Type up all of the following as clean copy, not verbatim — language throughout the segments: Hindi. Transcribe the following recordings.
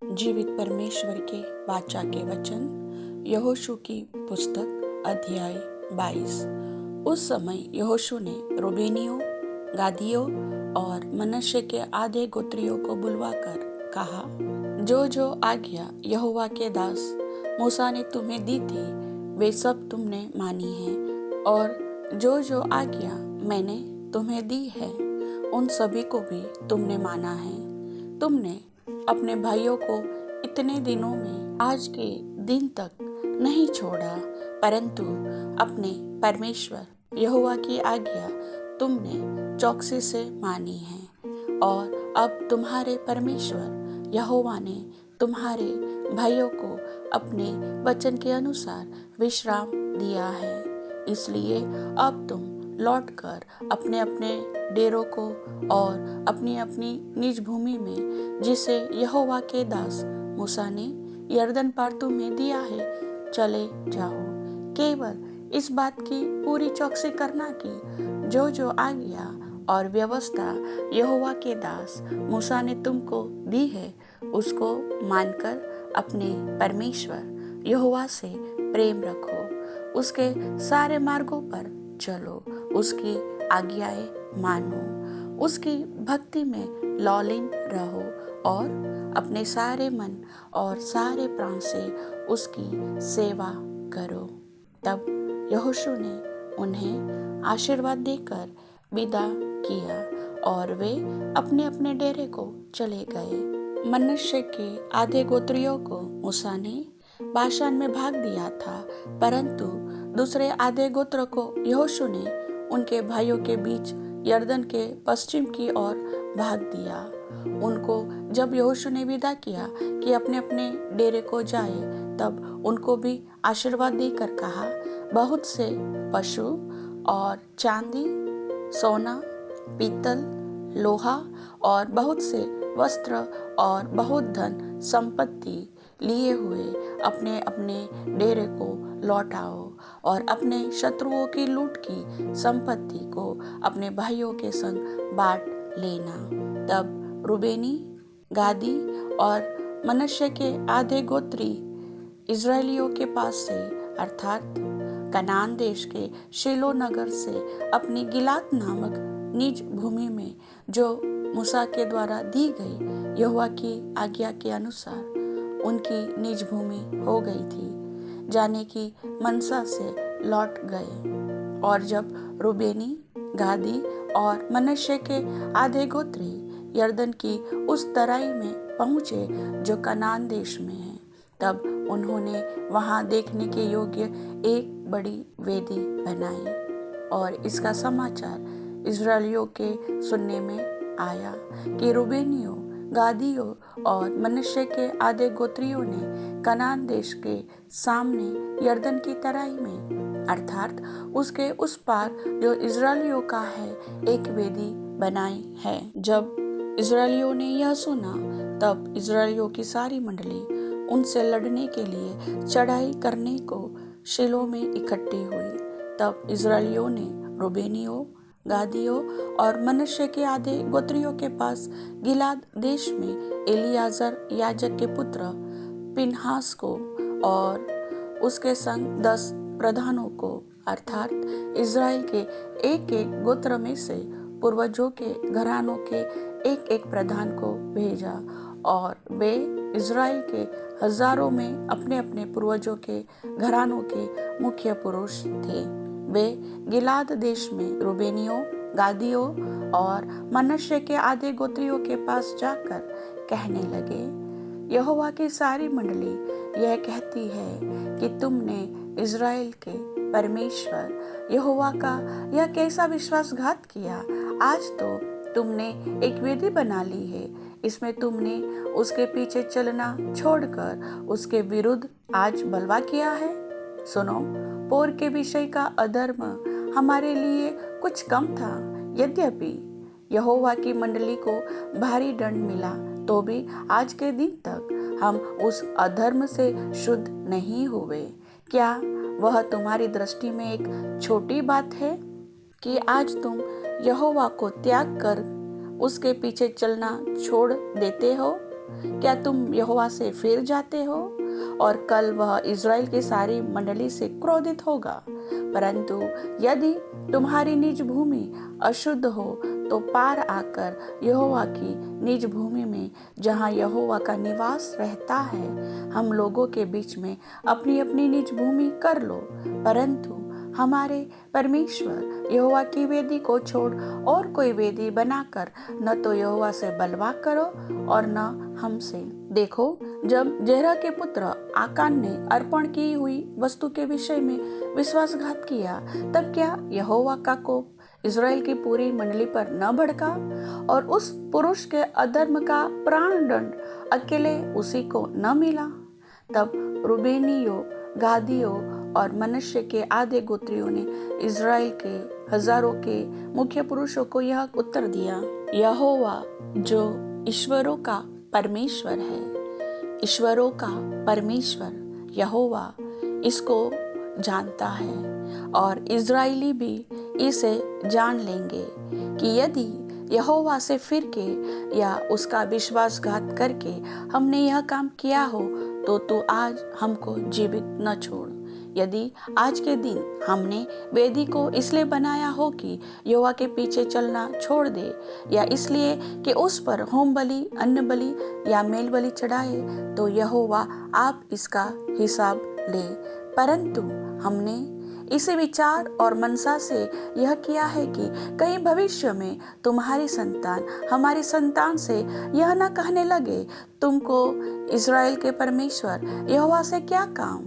जीवित परमेश्वर के वाचा के वचन यहोशू की पुस्तक अध्याय 22। उस समय यहोशू ने रूबेनियों, गादियों और मनश्शे के आधे गोत्रियों को बुलवाकर कहा, जो जो आज्ञा यहोवा के दास मूसा ने तुम्हें दी थी वे सब तुमने मानी है, और जो जो आज्ञा मैंने तुम्हें दी है उन सभी को भी तुमने माना है। तुमने अपने भाइयों को इतने दिनों में आज के दिन तक नहीं छोड़ा, परंतु अपने परमेश्वर यहोवा की आज्ञा तुमने चौकसी से मानी है। और अब तुम्हारे परमेश्वर यहोवा ने तुम्हारे भाइयों को अपने वचन के अनुसार विश्राम दिया है, इसलिए अब तुम लौटकर अपने अपने डेरों को और अपनी अपनी निज भूमि में, जिसे यहोवा के दास मूसा ने यरदन पार तुम्हें दिया है, चले जाओ। केवल इस बात की पूरी चौकसी करना कि जो जो आज्ञा और व्यवस्था यहोवा के दास मूसा ने तुमको दी है उसको मानकर अपने परमेश्वर यहोवा से प्रेम रखो, उसके सारे मार्गों पर चलो, उसकी आज्ञाएं मानो, उसकी भक्ति में लौलीन रहो और अपने सारे मन और सारे प्राण से उसकी सेवा करो। तब यहोशू ने उन्हें आशीर्वाद देकर विदा किया और वे अपने अपने डेरे को चले गए। मनश्शे के आधे गोत्रियों को मूसा ने बाशान में भाग दिया था, परंतु दूसरे आधे गोत्र को यहोशू ने उनके भाइयों के बीच यरदन के पश्चिम की ओर भाग दिया। उनको जब यहोशू ने विदा किया कि अपने अपने डेरे को जाए, तब उनको भी आशीर्वाद देकर कहा, बहुत से पशु और चांदी, सोना, पीतल, लोहा और बहुत से वस्त्र और बहुत धन संपत्ति लिए हुए अपने अपने डेरे को लौटाओ और अपने शत्रुओं की लूट की संपत्ति को अपने भाइयों के संग बांट लेना। तब रूबेनी, गादी और मनश्शे के आधे गोत्री इस्राएलियों के पास से, अर्थात कनान देश के शीलो नगर से, अपनी गिलाद नामक निज भूमि में जो मूसा के द्वारा दी गई यहोवा की आज्ञा के अनुसार उनकी निज भूमि हो गई थी, जाने की मनसा से लौट गए। और जब रूबेनी, गादी और मनश्शे के आधे गोत्री यरदन की उस तराई में पहुंचे जो कनान देश में है, तब उन्होंने वहां देखने के योग्य एक बड़ी वेदी बनाई। और इसका समाचार इस्राएलियों के सुनने में आया कि रूबेनियों, गादियों और मनश्शे के आधे गोत्रियों ने कनान देश के सामने यरदन की तराई में, अर्थात उसके उस पार जो इस्राएलियों का है, एक वेदी बनाई है। जब इस्राएलियों ने यह सुना, तब इस्राएलियों की सारी मंडली उनसे लड़ने के लिए चढ़ाई करने को शीलो में इकट्ठी हुई। तब इस्राएलियों ने रूबेनियों, गादियों और मनश्शे के आधे गोत्रियों के पास गिलाद देश में एलियाजर याजक के पुत्र पिनहास को और उसके संग 10 प्रधानों को, अर्थात इज़राइल के एक एक गोत्र में से पूर्वजों के घरानों के एक एक प्रधान को भेजा। और वे इज़राइल के हजारों में अपने अपने पूर्वजों के घरानों के मुख्य पुरुष थे। वे गिलाद देश में रूबेनियों, गादियों और मनश्शे के आधे गोत्रियों के पास जाकर कहने लगे, यहोवा की सारी मंडली यह कहती है कि तुमने इज़राइल के परमेश्वर यहोवा का यह कैसा विश्वासघात किया। आज तो तुमने एक वेदी बना ली है, इसमें तुमने उसके पीछे चलना छोड़कर उसके विरुद्ध आज बलवा किया है। सुनो, पोर के विषय का अधर्म हमारे लिए कुछ कम था, यद्यपि यहोवा की मंडली को भारी दंड मिला, तो भी आज के दिन तक हम उस अधर्म से शुद्ध नहीं हुए। क्या वह तुम्हारी दृष्टि में एक छोटी बात है कि आज तुम यहोवा को त्याग कर उसके पीछे चलना छोड़ देते हो? क्या तुम यहोवा से फिर जाते हो? और कल वह इज़राइल की सारी मंडली से क्रोधित होगा। परंतु यदि तुम्हारी निज भूमि अशुद्ध हो तो पार आकर यहोवा की निज भूमि में, जहाँ यहोवा का निवास रहता है, हम लोगों के बीच में अपनी अपनी निज भूमि कर लो। परंतु हमारे परमेश्वर यहोवा की वेदी को छोड़ और कोई वेदी बनाकर न तो यहोवा से बलवा करो और न हमसे। देखो, जब जेरह के पुत्र आकान ने अर्पण की हुई वस्तु के विषय में विश्वासघात किया, तब क्या यहोवा का कोप इज़राइल की पूरी मंडली पर न भड़का और उस पुरुष के अधर्म का प्राणदंड अकेले उसी को न मिला? तब रूबेनियों, गादियों और मनश्शे के आधे गोत्रियों ने इज़राइल के हजारों के मुख्य पुरुषों को यह उत्तर दिया, यहोवा जो ईश्वरों का परमेश्वर है, ईश्वरों का परमेश्वर यहोवा इसको जानता है, और इज़राइली भी इसे जान लेंगे कि यदि यहोवा से फिर के या उसका विश्वासघात करके हमने यह काम किया हो तो तू आज हमको जीवित न छोड़। यदि आज के दिन हमने वेदी को इसलिए बनाया हो कि यहोवा के पीछे चलना छोड़ दे, या इसलिए कि उस पर होम बलि, अन्न बलि या मेल बलि चढ़ाए, तो यहोवा आप इसका हिसाब ले। परंतु हमने इसी विचार और मनसा से यह किया है कि कहीं भविष्य में तुम्हारी संतान हमारी संतान से यह न कहने लगे, तुमको इज़राइल के परमेश्वर यहोवा से क्या काम?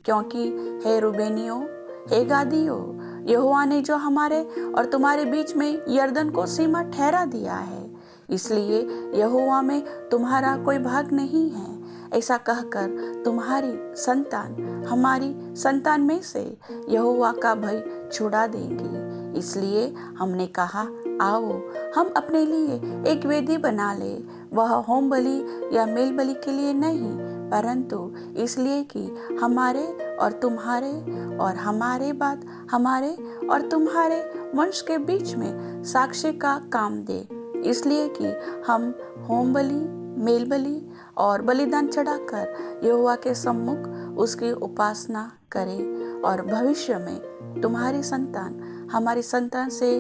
क्योंकि हे रूबेनियों, हे गादियों, यहोवा ने जो हमारे और तुम्हारे बीच में यरदन को सीमा ठहरा दिया है, इसलिए यहोवा में तुम्हारा कोई भाग नहीं है। ऐसा कहकर तुम्हारी संतान हमारी संतान में से यहोवा का भय छुड़ा देंगी। इसलिए हमने कहा, आओ हम अपने लिए एक वेदी बना ले, वह होम बलि या मेल बलि के लिए नहीं, परंतु इसलिए कि हमारे और तुम्हारे और हमारे बाद हमारे और तुम्हारे वंश के बीच में साक्ष्य का काम दे, इसलिए कि हम होम बलि, मेल बलि और बलिदान चढ़ाकर यहोवा के सम्मुख उसकी उपासना करें, और भविष्य में तुम्हारी संतान हमारी संतान से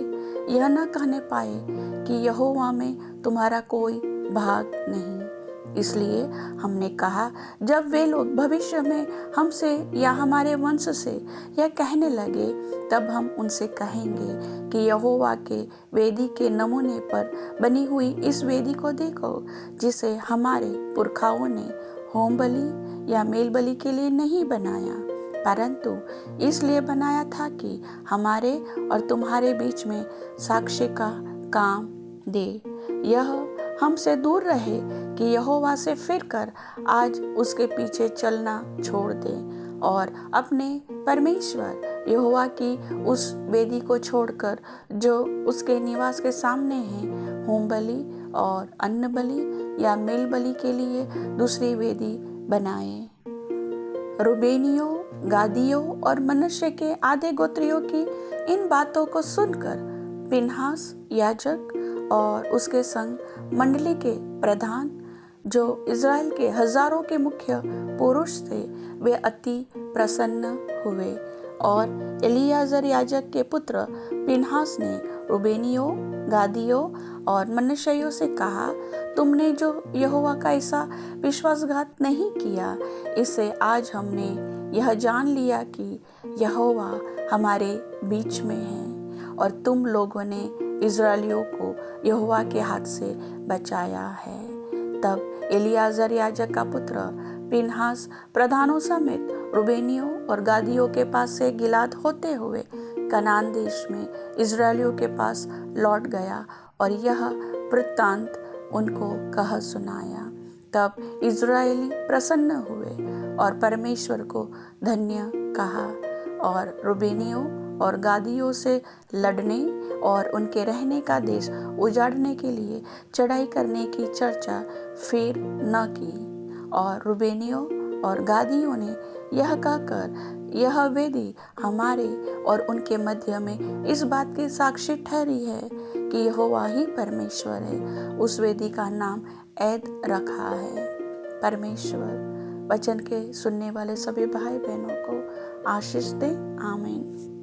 यह न कहने पाए कि यहोवा में तुम्हारा कोई भाग नहीं। इसलिए हमने कहा, जब वे लोग भविष्य में हमसे या हमारे वंश से यह कहने लगे, तब हम उनसे कहेंगे कि यहोवा के वेदी के नमूने पर बनी हुई इस वेदी को देखो, जिसे हमारे पुरखाओं ने होम बलि या मेल बलि के लिए नहीं बनाया, परंतु इसलिए बनाया था कि हमारे और तुम्हारे बीच में साक्ष्य का काम दे। यह हमसे दूर रहे कि यहोवा से फिरकर आज उसके पीछे चलना छोड़ दे और अपने परमेश्वर यहोवा की उस वेदी को छोड़कर, जो उसके निवास के सामने है, होम बलि और अन्न बलि या मेल बलि के लिए दूसरी वेदी बनाए। रूबेनियों, गादियों और मनश्शे के आधे गोत्रियों की इन बातों को सुनकर पिनहास याजक और उसके संग मंडली के प्रधान, जो इज़राइल के हजारों के मुख्य पुरुष थे, वे अति प्रसन्न हुए। और एलियाजर याजक के पुत्र पिनहास ने रूबेनियों, गादियों और मनश्शेयों से कहा, तुमने जो यहोवा का ऐसा विश्वासघात नहीं किया, इससे आज हमने यह जान लिया कि यहोवा हमारे बीच में है और तुम लोगों ने इज़राइलियों को यहोवा के हाथ से बचाया है। तब एलियाजर याजक का पुत्र पिनहास प्रधानों समेत रूबेनियों और गादियों के पास से गिलाद होते हुए कनान देश में इज़राइलियों के पास लौट गया और यह वृत्तांत उनको कह सुनाया। तब इज़राइली प्रसन्न हुए और परमेश्वर को धन्य कहा, और रूबेनियों और गादियों से लड़ने और उनके रहने का देश उजाड़ने के लिए चढ़ाई करने की चर्चा फिर न की। और रूबेनियों और गादियों ने यह कहकर, यह वेदी हमारे और उनके मध्य में इस बात की साक्षी ठहरी है कि यहोवा ही परमेश्वर है, उस वेदी का नाम ऐद रखा है। परमेश्वर वचन के सुनने वाले सभी भाई बहनों को आशीष दे। आमीन।